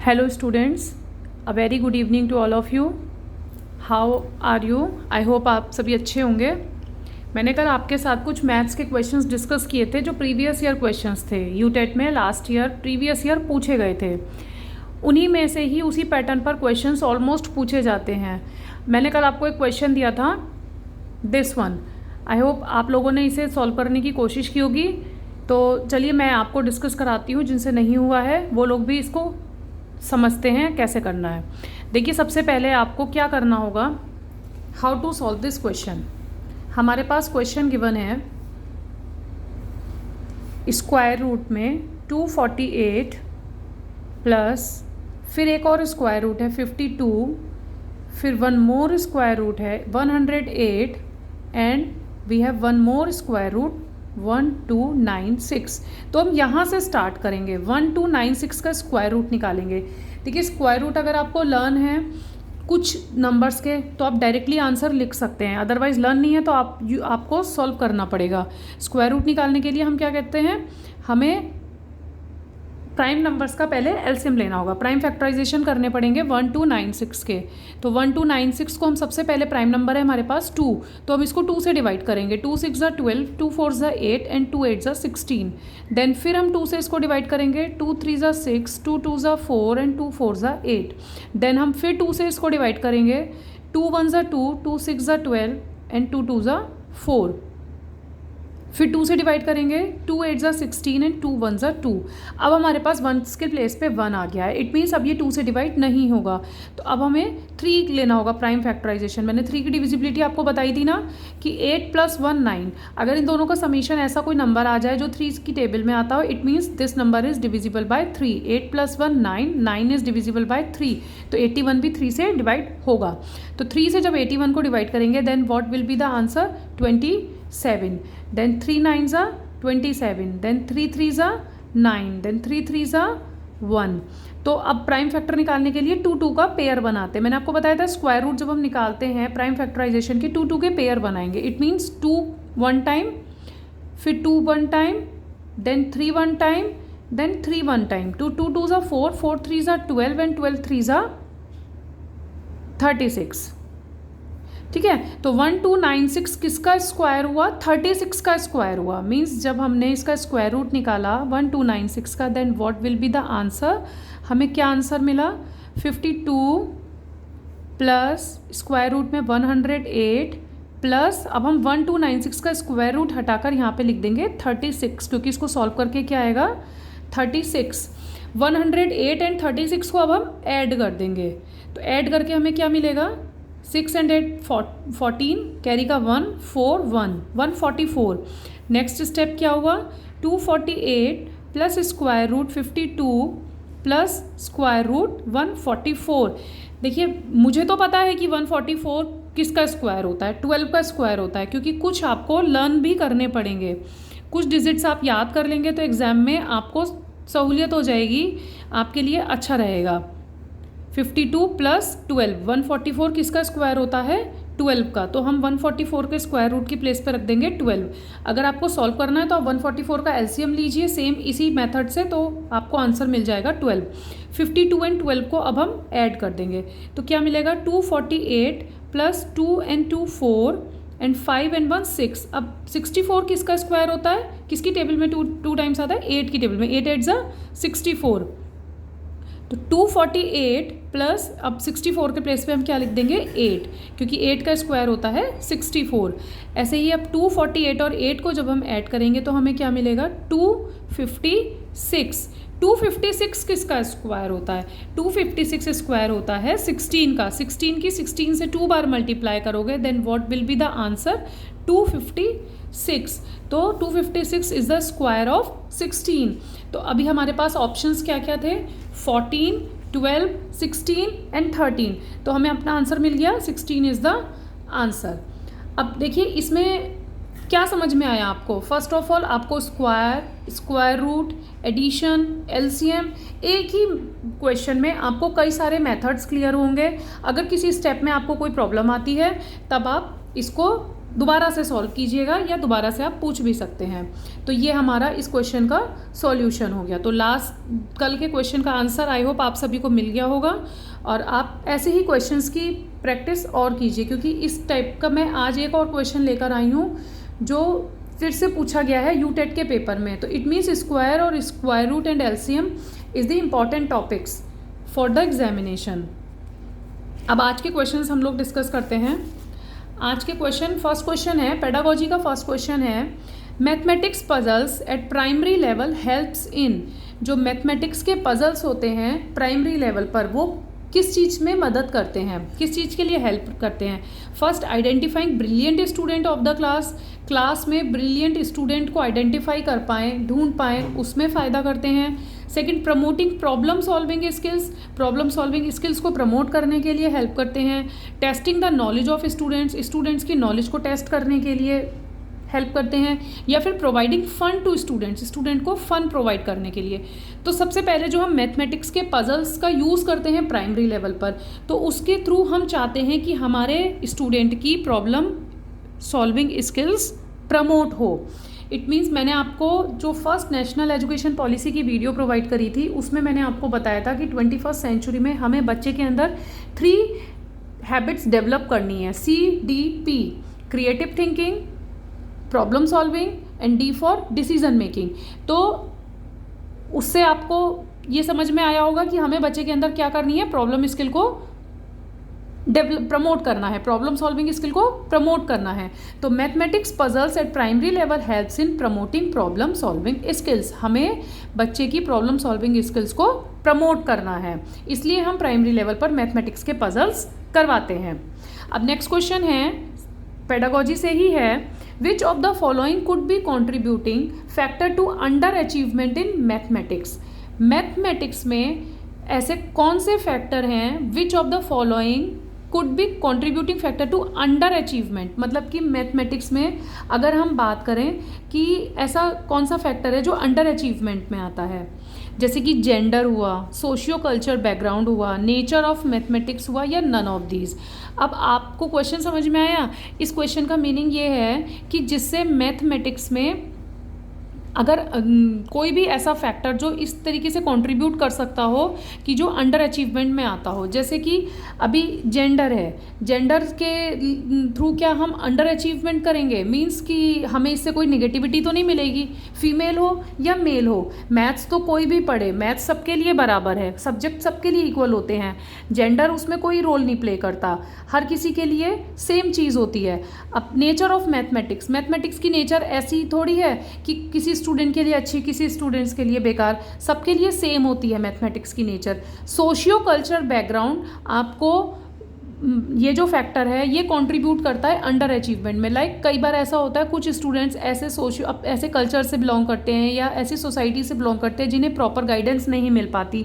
Hello students, a very good evening to all of you. How are you? I hope आप सभी अच्छे होंगे. मैंने कल आपके साथ कुछ मैथ्स के क्वेश्चंस डिस्कस किए थे जो प्रीवियस ईयर क्वेश्चंस थे. यूटेट में लास्ट ईयर प्रीवियस ईयर पूछे गए थे. उन्हीं में से ही उसी पैटर्न पर क्वेश्चंस ऑलमोस्ट पूछे जाते हैं. मैंने कल आपको एक क्वेश्चन दिया था, दिस वन. आई होप आप लोगों ने इसे सॉल्व करने की कोशिश की होगी. तो चलिए मैं आपको डिस्कस कराती हूँ. जिनसे नहीं हुआ है वो लोग भी इसको समझते हैं कैसे करना है. देखिए सबसे पहले आपको क्या करना होगा, how to solve this question. हमारे पास क्वेश्चन गिवन है स्क्वायर रूट में 248 प्लस फिर एक और स्क्वायर रूट है 52, फिर वन मोर स्क्वायर रूट है 108 and we have one more square root 1296. तो हम यहाँ से स्टार्ट करेंगे. 1296 का स्क्वायर रूट निकालेंगे. देखिए स्क्वायर रूट अगर आपको लर्न है कुछ नंबर्स के तो आप डायरेक्टली आंसर लिख सकते हैं. अदरवाइज लर्न नहीं है तो आपको सॉल्व करना पड़ेगा. स्क्वायर रूट निकालने के लिए हम क्या कहते हैं, हमें प्राइम नंबर्स का पहले एलसीएम लेना होगा. प्राइम फैक्टराइजेशन करने पड़ेंगे 1296 के. तो 1296 को हम सबसे पहले प्राइम नंबर है हमारे पास 2, तो हम इसको 2 से डिवाइड करेंगे. 2 6 ज़ा 12, 2 4 ज़ा 8 एंड 2 8 ज़ा 16. देन फिर हम 2 से इसको डिवाइड करेंगे. 2 3 ज़ा 6, 2 2 ज़ा 4 एंड 2 4 ज़ा 8. देन हम फिर 2 से इसको डिवाइड करेंगे. 2 1 ज़ा 2, 2 6 ज़ा 12 एंड 2 2 ज़ा 4. फिर 2 से डिवाइड करेंगे. 2 8 ज़ा 16 एंड 2 1 ज़ा 2. अब हमारे पास 1 के प्लेस पे 1 आ गया है. इट मीन्स अब ये 2 से डिवाइड नहीं होगा. तो अब हमें 3 लेना होगा प्राइम फैक्टराइजेशन. मैंने 3 की डिविजिबिलिटी आपको बताई थी ना कि 8 + 1 9. अगर इन दोनों का समीशन ऐसा कोई नंबर आ जाए जो 3 की टेबल में आता हो, it means this number is divisible by 3. 8 + 1 9, 9 is divisible by 3. तो 81 भी 3 से डिवाइड होगा. तो 3 से जब 81 को डिवाइड करेंगे then what will be the answer, 27. Then 3 9 ज़ा 27, देन 3 3 ज़ा 9, देन 3 3 ज़ा 1. तो अब प्राइम फैक्टर निकालने के लिए 2 2 का पेयर बनाते हैं. मैंने आपको बताया था स्क्वायर रूट जब हम निकालते हैं प्राइम फैक्टराइजेशन के 2 2 के पेयर बनाएंगे. इट मीन्स 2 1 टाइम, फिर 2 1 time, then 3 1 time, then 3 1 time. 2 2 2 ज़ा 4, 4 3 ज़ा 12 एंड 12 3 ज़ा 36. ठीक है. तो 1296 किसका स्क्वायर हुआ, 36 का स्क्वायर हुआ. मीन्स जब हमने इसका स्क्वायर रूट निकाला 1296 का, then what will be the answer. हमें क्या आंसर मिला, 52 प्लस स्क्वायर रूट में 108 प्लस, अब हम 1296 का स्क्वायर रूट हटाकर यहाँ पे लिख देंगे 36, क्योंकि इसको सॉल्व करके क्या आएगा 36. 108 एंड 36 को अब हम ऐड कर देंगे. तो ऐड करके हमें क्या मिलेगा, 6 and 8 14, कैरी का 1 4 1 144. नेक्स्ट स्टेप क्या हुआ, 248 plus square root 52 plus square root 144. देखिए मुझे तो पता है कि 144 किसका स्क्वायर होता है, 12 का स्क्वायर होता है, क्योंकि कुछ आपको लर्न भी करने पड़ेंगे. कुछ डिजिट्स आप याद कर लेंगे तो एग्ज़ाम में आपको सहूलियत हो जाएगी, आपके लिए अच्छा रहेगा. 52 प्लस 12, 144 किसका स्क्वायर होता है, 12 का. तो हम 144 के स्क्वायर रूट की प्लेस पर रख देंगे 12. अगर आपको सॉल्व करना है तो आप 144 का एलसीएम लीजिए सेम इसी मेथड से, तो आपको आंसर मिल जाएगा 12. 52 एंड 12 को अब हम ऐड कर देंगे. तो क्या मिलेगा, 248 प्लस 2 एंड 2 4 एंड 5 एंड 1 6. अब 64 किसका स्क्वायर होता है, किसकी टेबल में 2 टाइम्स आता है, 8 की टेबल में. 8 8 ज़ा 64. तो 248 प्लस अब 64 के प्लेस पे हम क्या लिख देंगे 8, क्योंकि 8 का स्क्वायर होता है 64. ऐसे ही अब 248 और 8 को जब हम ऐड करेंगे तो हमें क्या मिलेगा, 256. 256 किसका स्क्वायर होता है, 256 स्क्वायर होता है 16 का. 16 की 16 से 2 बार मल्टीप्लाई करोगे then what will be the answer, 256. तो 256 इज द स्क्वायर ऑफ 16. तो अभी हमारे पास ऑप्शंस क्या क्या थे, 14 12 16 एंड 13. तो हमें अपना आंसर मिल गया, 16 इज द आंसर. अब देखिए इसमें क्या समझ में आया आपको. फर्स्ट ऑफ ऑल आपको स्क्वायर रूट, एडिशन, एलसीएम, एक ही क्वेश्चन में आपको कई सारे मेथड्स क्लियर होंगे. अगर किसी स्टेप में आपको कोई प्रॉब्लम आती है तब आप इसको दोबारा से सॉल्व कीजिएगा या दोबारा से आप पूछ भी सकते हैं। तो ये हमारा इस क्वेश्चन का सॉल्यूशन हो गया। तो लास्ट कल के क्वेश्चन का आंसर आई होप आप सभी को मिल गया होगा, और आप ऐसे ही क्वेश्चंस की प्रैक्टिस और कीजिए, क्योंकि इस टाइप का मैं आज एक और क्वेश्चन लेकर आई हूँ जो फिर से पूछा गया है यूटेट के पेपर में। तो इट मीन्स स्क्वायर और square root and LCM is the important topics for the examination. अब आज के क्वेश्चंस हम लोग डिस्कस करते हैं। आज के क्वेश्चन, फर्स्ट क्वेश्चन है पेडागोजी का, फर्स्ट क्वेश्चन है mathematics puzzles eight primary level helps in. जो मैथमेटिक्स के पजल्स होते हैं प्राइमरी लेवल पर, वो किस चीज़ में मदद करते हैं, किस चीज़ के लिए हेल्प करते हैं। First, identifying brilliant student of the class. Class में ब्रिलियंट स्टूडेंट को आइडेंटिफाई कर पाएँ, ढूंढ पाएँ, उसमें फ़ायदा करते हैं। Second, promoting problem solving skills. Problem solving skills को प्रमोट करने के लिए हेल्प करते हैं। Testing the knowledge of students. Students की नॉलेज को टेस्ट करने के लिए हेल्प करते हैं। या फिर providing fun to students. Student को फन प्रोवाइड करने के लिए। तो सबसे पहले जो हम मैथमेटिक्स के पजल्स का यूज़ करते हैं प्राइमरी लेवल पर, तो उसके थ्रू हम चाहते हैं कि हमारे स्टूडेंट की प्रॉब्लम सॉल्विंग स्किल्स प्रमोट हो। इट मीन्स मैंने आपको जो फर्स्ट नेशनल एजुकेशन पॉलिसी की वीडियो प्रोवाइड करी थी, उसमें मैंने आपको बताया था कि 21st सेंचुरी में हमें बच्चे के अंदर 3 हैबिट्स डेवलप करनी है, CDP, creative thinking, problem solving and D for decision making. तो उससे आपको ये समझ में आया होगा कि हमें बच्चे के अंदर क्या करनी है, प्रॉब्लम स्किल को प्रमोट करना है, प्रॉब्लम सॉल्विंग स्किल को प्रमोट करना है। तो mathematics puzzles eight primary level helps in promoting problem solving skills. हमें बच्चे की प्रॉब्लम सॉल्विंग स्किल्स को प्रमोट करना है, इसलिए हम प्राइमरी लेवल पर मैथमेटिक्स के पजल्स करवाते हैं। अब नेक्स्ट क्वेश्चन है, पेडागोजी से ही है, which of the following could be contributing factor to underachievement in mathematics. Mathematics में ऐसे कौन से फैक्टर हैं, which of the following could be contributing factor to underachievement. मतलब कि मैथमेटिक्स में अगर हम बात करें कि ऐसा कौन सा फैक्टर है जो अंडर अचीवमेंट में आता है, जैसे कि जेंडर हुआ, सोशियो कल्चर बैकग्राउंड हुआ, नेचर ऑफ मैथमेटिक्स हुआ, या नन ऑफ दीज। अब आपको क्वेश्चन समझ में आया। इस क्वेश्चन का मीनिंग ये है कि जिससे मैथमेटिक्स में अगर कोई भी ऐसा फैक्टर जो इस तरीके से कंट्रीब्यूट कर सकता हो कि जो अंडर अचीवमेंट में आता हो, जैसे कि अभी जेंडर है, जेंडर के थ्रू क्या हम अंडर अचीवमेंट करेंगे, मींस कि हमें इससे कोई नेगेटिविटी तो नहीं मिलेगी, फीमेल हो या मेल हो। मैथ्स तो कोई भी पढ़े, मैथ्स सबके लिए बराबर है, सब्जेक्ट सबके लिए इक्वल होते हैं, जेंडर उसमें कोई रोल नहीं प्ले करता, हर किसी के लिए सेम चीज़ होती है। अब नेचर ऑफ मैथमेटिक्स, मैथमेटिक्स की नेचर ऐसी थोड़ी है कि किसी स्टूडेंट के लिए अच्छी, किसी स्टूडेंट्स के लिए बेकार, सबके लिए सेम होती है मैथमेटिक्स की नेचर। सोशियो कल्चर बैकग्राउंड, आपको ये जो फैक्टर है ये कंट्रीब्यूट करता है अंडर अचीवमेंट में। लाइक कई बार ऐसा होता है कुछ स्टूडेंट्स ऐसे कल्चर से बिलोंग करते हैं या ऐसी सोसाइटी से बिलोंग करते हैं जिन्हें प्रॉपर गाइडेंस नहीं मिल पाती,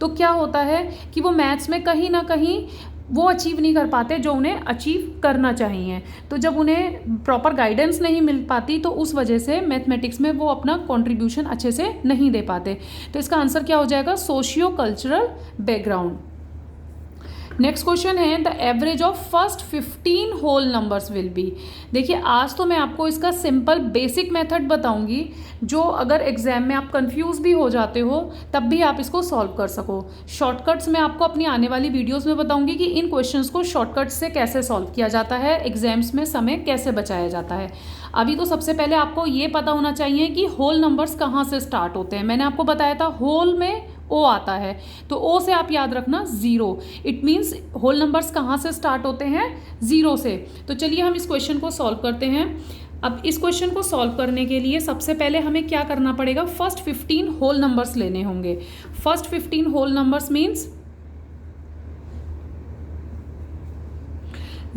तो क्या होता है कि वो मैथ्स में कहीं ना कहीं वो अचीव नहीं कर पाते जो उन्हें अचीव करना चाहिए। तो जब उन्हें प्रॉपर गाइडेंस नहीं मिल पाती तो उस वजह से मैथमेटिक्स में वो अपना कंट्रीब्यूशन अच्छे से नहीं दे पाते। तो इसका आंसर क्या हो जाएगा, socio cultural background. Next question है, the average of first 15 whole numbers will be. देखिए आज तो मैं आपको इसका सिंपल बेसिक मेथड बताऊंगी, जो अगर एग्जाम में आप कंफ्यूज भी हो जाते हो तब भी आप इसको सॉल्व कर सको। शॉर्टकट्स मैं आपको अपनी आने वाली वीडियोस में बताऊंगी कि इन क्वेश्चंस को शॉर्टकट से कैसे सॉल्व किया जाता है, एग्जाम्स में समय कैसे बचाया जाता है। अभी तो सबसे पहले आपको ये पता होना चाहिए कि होल नंबर्स कहाँ से स्टार्ट होते हैं। मैंने आपको बताया था होल में ओ आता है, तो ओ से आप याद रखना 0। इट मीन्स होल नंबर्स कहाँ से स्टार्ट होते हैं, 0 से। तो चलिए हम इस क्वेश्चन को सॉल्व करते हैं। अब इस क्वेश्चन को सॉल्व करने के लिए सबसे पहले हमें क्या करना पड़ेगा, फर्स्ट 15 होल नंबर्स लेने होंगे। फर्स्ट 15 होल नंबर्स मीन्स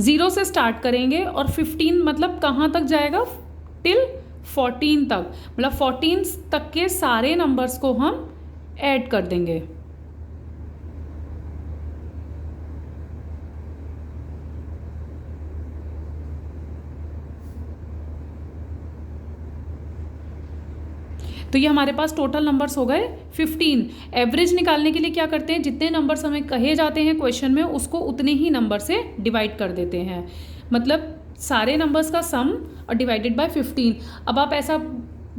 0 से स्टार्ट करेंगे और 15 मतलब कहाँ तक जाएगा, टिल 14 तक, मतलब 14 तक के सारे नंबर्स को हम ऐड कर देंगे। तो ये हमारे पास टोटल नंबर्स हो गए 15। एवरेज निकालने के लिए क्या करते हैं, जितने नंबर्स हमें कहे जाते हैं क्वेश्चन में उसको उतने ही नंबर से डिवाइड कर देते हैं। मतलब सारे नंबर्स का सम और डिवाइडेड बाय 15। अब आप ऐसा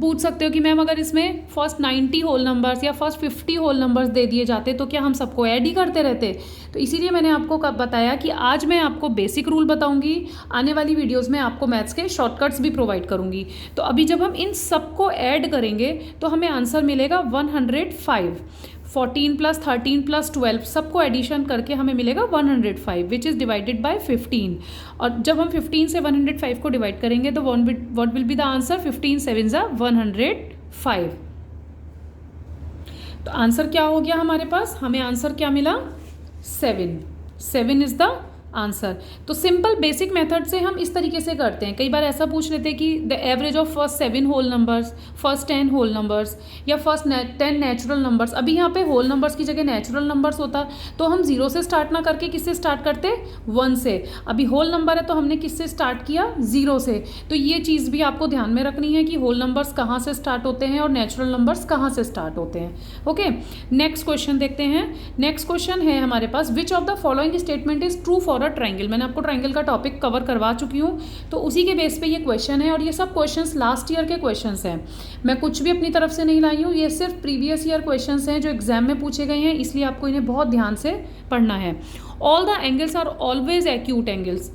पूछ सकते हो कि मैम अगर इसमें फर्स्ट 90 होल नंबर्स या फर्स्ट 50 होल नंबर्स दे दिए जाते तो क्या हम सबको ऐड ही करते रहते। तो इसीलिए मैंने आपको बताया कि आज मैं आपको बेसिक रूल बताऊंगी, आने वाली वीडियोस में आपको मैथ्स के शॉर्टकट्स भी प्रोवाइड करूंगी। तो अभी जब हम इन सबको ऐड करेंगे तो हमें आंसर मिलेगा 105। 14 + 13 + 12 सबको एडिशन करके हमें मिलेगा 105 विच इज़ डिवाइडेड बाय 15। और जब हम 15 से 105 को डिवाइड करेंगे तो what will be the answer, 15 7 ज़ा 105। तो आंसर क्या हो गया हमारे पास, हमें आंसर क्या मिला 7 इज़ द आंसर। तो सिंपल बेसिक मेथड से हम इस तरीके से करते हैं। कई बार ऐसा पूछ लेते हैं कि the average of first 7 whole numbers, first 10 whole numbers या फर्स्ट 10 नेचुरल नंबर्स। अभी यहाँ पे होल नंबर्स की जगह नेचुरल नंबर्स होता तो हम 0 से स्टार्ट ना करके किससे स्टार्ट करते, 1 से। अभी होल नंबर है तो हमने किससे स्टार्ट किया, 0 से। तो ये चीज़ भी आपको ध्यान में रखनी है कि होल नंबर्स कहाँ से स्टार्ट होते हैं और नेचुरल नंबर्स कहाँ से स्टार्ट होते हैं। ओके, नेक्स्ट क्वेश्चन देखते हैं। नेक्स्ट क्वेश्चन है हमारे पास, which of the following statement is true for triangle. मैंने आपको ट्रायंगल का टॉपिक कवर करवा चुकी हूँ, तो उसी के बेस पे ये क्वेश्चन है। और ये सब क्वेश्चंस लास्ट ईयर के क्वेश्चंस हैं, मैं कुछ भी अपनी तरफ से नहीं लाई हूँ। ये सिर्फ प्रीवियस ईयर क्वेश्चंस हैं जो एग्जाम में पूछे गए हैं, इसलिए आपको इन्हें बहुत ध्यान से पढ़ना है। All the angles are always acute angles.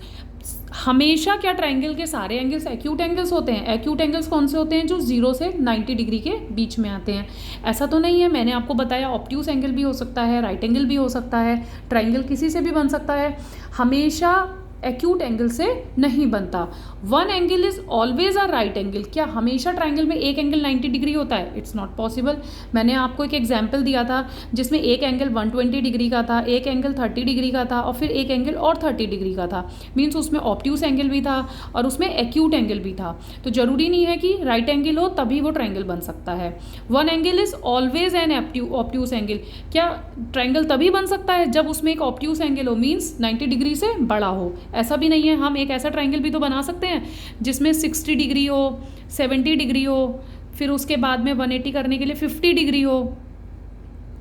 हमेशा क्या ट्रायंगल के सारे एंगल्स एक्यूट एंगल्स होते हैं। एक्यूट एंगल्स कौन से होते हैं, जो 0 से 90 डिग्री के बीच में आते हैं। ऐसा तो नहीं है, मैंने आपको बताया ऑब्ट्यूस एंगल भी हो सकता है, राइट एंगल भी हो सकता है, ट्रायंगल किसी से भी बन सकता है, हमेशा एक्यूट एंगल से नहीं बनता। One angle is always a right angle. क्या हमेशा ट्रायंगल में एक एंगल 90 डिग्री होता है, इट्स नॉट पॉसिबल। मैंने आपको एक एग्जांपल दिया था जिसमें एक एंगल 120 डिग्री का था, एक एंगल 30 डिग्री का था और फिर एक एंगल और 30 डिग्री का था। मीन्स उसमें ऑब्ट्यूस एंगल भी था और उसमें एक्यूट एंगल भी था। तो जरूरी नहीं है कि राइट एंगल हो तभी वो ट्रायंगल बन सकता है। One angle is always an obtuse angle. क्या ट्रायंगल तभी बन सकता है जब उसमें एक ऑब्ट्यूस एंगल हो, मीन्स 90 डिग्री से बड़ा हो। ऐसा भी नहीं है, हम एक ऐसा ट्रायंगल भी तो बना सकते हैं जिसमें 60 डिग्री हो, 70 डिग्री हो, फिर उसके बाद में 180 करने के लिए 50 डिग्री हो।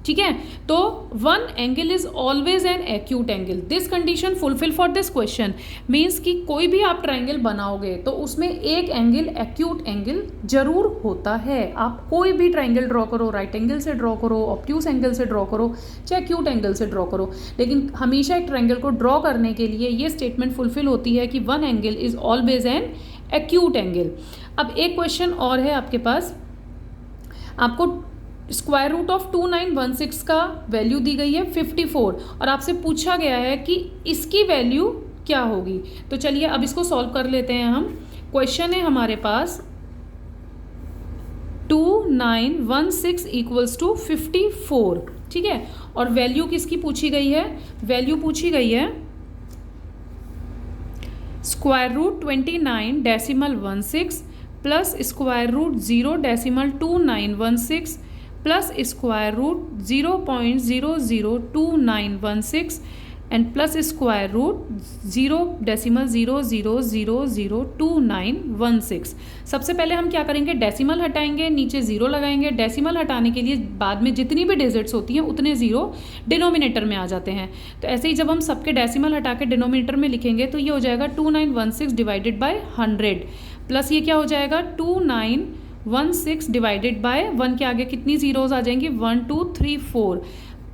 ठीक है, तो one angle is always an acute angle. This condition fulfil for this question means कि कोई भी आप ट्रायंगल बनाओगे तो उसमें एक एंगल एक्यूट एंगल जरूर होता है। आप कोई भी ट्रायंगल ड्रॉ करो, राइट एंगल से ड्रॉ करो, ऑब्ट्यूस एंगल से ड्रॉ करो, चाहे एक्यूट एंगल से ड्रॉ करो, लेकिन हमेशा एक ट्रायंगल को ड्रॉ करने के लिए ये स्टेटमेंट फुलफिल होती है कि one angle is always an acute angle. अब एक क्वेश्चन और है आपके पास, आपको स्क्वायर रूट ऑफ 2916 का वैल्यू दी गई है 54 और आपसे पूछा गया है कि इसकी वैल्यू क्या होगी। तो चलिए अब इसको सॉल्व कर लेते हैं हम। क्वेश्चन है हमारे पास 2916 = 54, ठीक है। और वैल्यू किसकी पूछी गई है, वैल्यू पूछी गई है square root 29.16 plus square root 0.2916 plus square root 0.002916 and plus square root 0.00002916। सबसे पहले हम क्या करेंगे, डेसिमल हटाएंगे, नीचे 0 लगाएंगे। डेसिमल हटाने के लिए बाद में जितनी भी डिजिट्स होती हैं उतने 0 डिनोमिनेटर में आ जाते हैं। तो ऐसे ही जब हम सबके डेसिमल हटा के डिनोमिनेटर में लिखेंगे तो ये हो जाएगा 2916 डिवाइडेड बाय 100 प्लस ये क्या हो जाएगा 2916 डिवाइडेड बाय 1 के आगे कितनी जीरोज आ जाएंगी, 1 2 3 4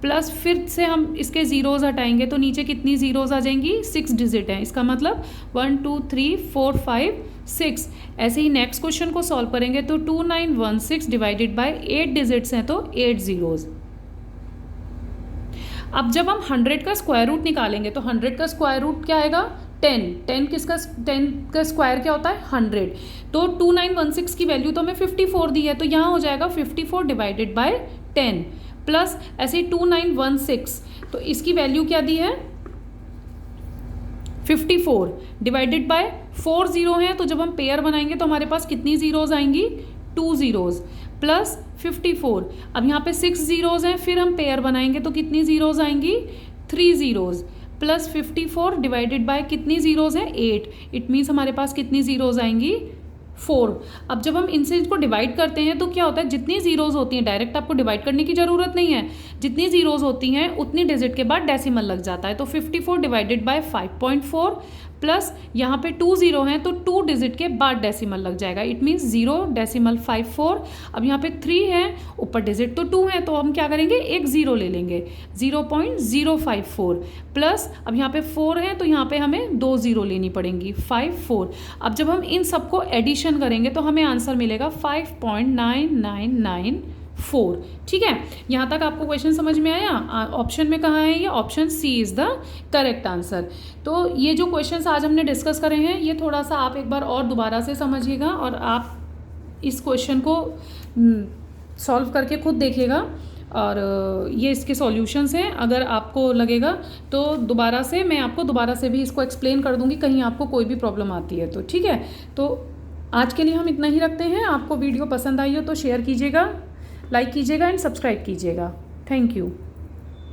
प्लस फिर से हम इसके जीरोज हटाएंगे तो नीचे कितनी जीरोज आ जाएंगी, 6 डिजिट है। इसका मतलब 1 2 3 4 5 6। ऐसे ही नेक्स्ट क्वेश्चन को सॉल्व करेंगे तो 2916 डिवाइडेड बाय 8 डिजिट्स हैं तो 8 जीरोज। अब जब हम 100 का स्क्वायर रूट निकालेंगे तो 100 का स्क्वायर रूट क्या आएगा, 10 किसका, 10 का स्क्वायर क्या होता है 100। तो 2916 की वैल्यू तो हमें 54 दी है तो यहाँ हो जाएगा 54 डिवाइडेड बाय 10 प्लस ऐसे ही 2916 तो इसकी वैल्यू क्या दी है 54 डिवाइडेड बाय 4 जीरो हैं तो जब हम पेयर बनाएंगे तो हमारे पास कितनी जीरोज आएंगी, 2 जीरोज प्लस 54। अब यहाँ पे 6 जीरोज हैं, फिर हम पेयर बनाएंगे तो कितनी जीरोज आएंगी, 3 जीरोज प्लस 54 डिवाइडेड बाय कितनी जीरोज हैं, 8। इट मीन्स हमारे पास कितनी जीरोज आएंगी, 4। अब जब हम इनसे इसको डिवाइड करते हैं तो क्या होता है, जितनी जीरोज होती हैं डायरेक्ट आपको डिवाइड करने की ज़रूरत नहीं है। जितनी ज़ीरोज़ होती हैं उतनी डिजिट के बाद डेसिमल लग जाता है। तो 54 डिवाइडेड बाय 5.4 प्लस यहाँ पे 2 ज़ीरो हैं तो 2 डिजिट के बाद डेसिमल लग जाएगा। It means 0.54। अब यहाँ पे 3 है, ऊपर डिजिट तो 2 है, तो हम क्या करेंगे, एक ज़ीरो ले लेंगे, 0.054 प्लस अब यहाँ पे 4 है तो यहाँ पे हमें 2 ज़ीरो लेनी पड़ेंगी, 54। अब जब हम इन सबको एडिशन करेंगे तो हमें आंसर मिलेगा 5.9994। ठीक है, यहाँ तक आपको क्वेश्चन समझ में आया? ऑप्शन में कहाँ है ये? Option C is the correct answer. तो ये जो क्वेश्चंस आज हमने डिस्कस करे हैं ये थोड़ा सा आप एक बार और दोबारा से समझिएगा और आप इस क्वेश्चन को सॉल्व करके खुद देखिएगा और ये इसके सॉल्यूशंस हैं। अगर आपको लगेगा तो दोबारा से मैं आपको दोबारा से भी इसको एक्सप्लेन कर दूंगी कहीं आपको कोई भी प्रॉब्लम आती है तो। ठीक है, तो आज के लिए हम इतना ही रखते हैं। आपको वीडियो पसंद आई हो तो शेयर कीजिएगा, लाइक कीजिएगा एंड सब्सक्राइब कीजिएगा। Thank you.